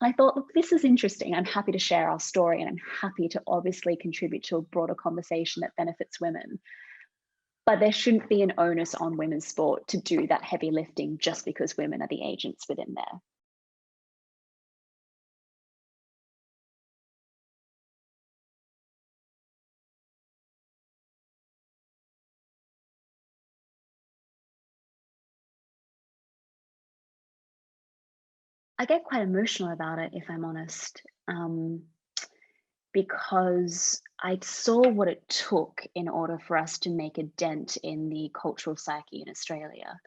I thought, look, this is interesting. I'm happy to share our story, and I'm happy to obviously contribute to a broader conversation that benefits women. But there shouldn't be an onus on women's sport to do that heavy lifting just because women are the agents within there. I get quite emotional about it, if I'm honest, because I saw what it took in order for us to make a dent in the cultural psyche in Australia.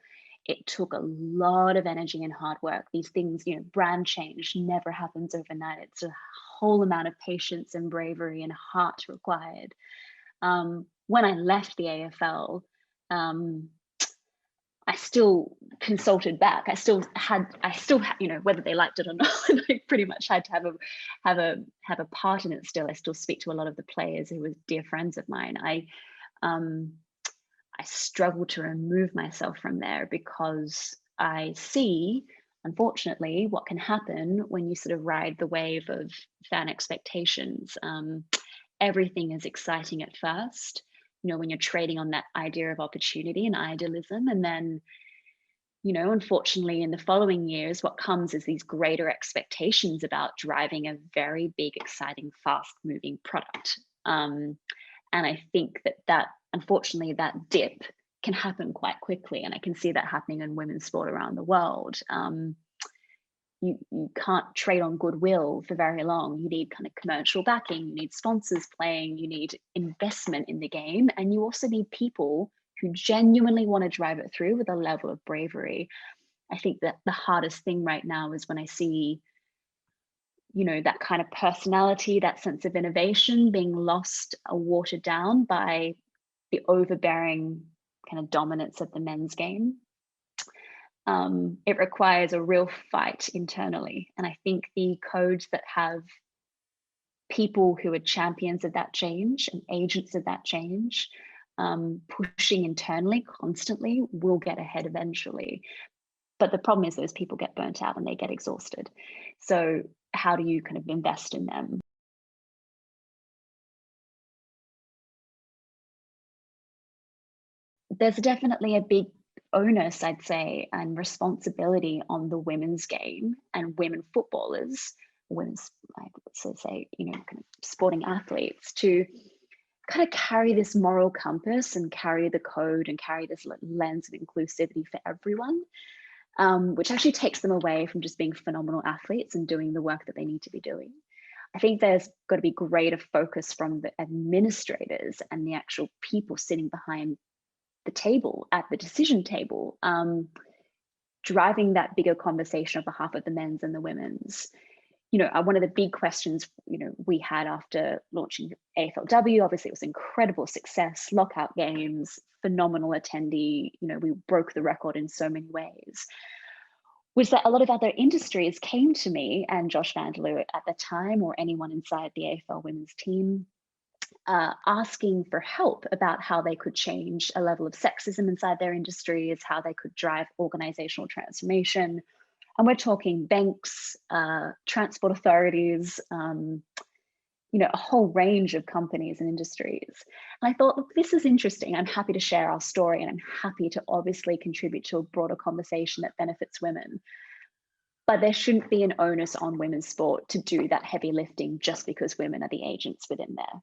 It took a lot of energy and hard work. These things, brand change never happens overnight. It's a whole amount of patience and bravery and heart required. When I left the AFL, um, I still consulted back. Whether they liked it or not, I pretty much had to have a part in it still. I still speak to a lot of the players who were dear friends of mine. Um, I struggle to remove myself from there because I see, unfortunately, what can happen when you sort of ride the wave of fan expectations. Everything is exciting at first, when you're trading on that idea of opportunity and idealism. And then, unfortunately, in the following years, what comes is these greater expectations about driving a very big, exciting, fast moving product. And I think that unfortunately, that dip can happen quite quickly. And I can see that happening in women's sport around the world. You can't trade on goodwill for very long. You need kind of commercial backing, you need sponsors playing, you need investment in the game, and you also need people who genuinely want to drive it through with a level of bravery. I think that the hardest thing right now is when I see, that kind of personality, that sense of innovation being lost or watered down by the overbearing kind of dominance of the men's game. It requires a real fight internally. And I think the codes that have people who are champions of that change and agents of that change, pushing internally constantly, will get ahead eventually. But the problem is those people get burnt out and they get exhausted. So how do you kind of invest in them? There's definitely a big onus, I'd say, and responsibility on the women's game and women footballers, women's, like, let's say, kind of sporting athletes, to kind of carry this moral compass and carry the code and carry this lens of inclusivity for everyone, which actually takes them away from just being phenomenal athletes and doing the work that they need to be doing. I think there's got to be greater focus from the administrators and the actual people sitting behind the table, at the decision table, driving that bigger conversation on behalf of the men's and the women's. One of the big questions, we had after launching AFLW, obviously it was incredible success, lockout games, phenomenal attendee, we broke the record in so many ways, was that a lot of other industries came to me and Josh Vanderloo at the time, or anyone inside the AFL women's team, asking for help about how they could change a level of sexism inside their industries, how they could drive organizational transformation. And we're talking banks, transport authorities, a whole range of companies and industries. And I thought, look, this is interesting. I'm happy to share our story, and I'm happy to obviously contribute to a broader conversation that benefits women. But there shouldn't be an onus on women's sport to do that heavy lifting just because women are the agents within there.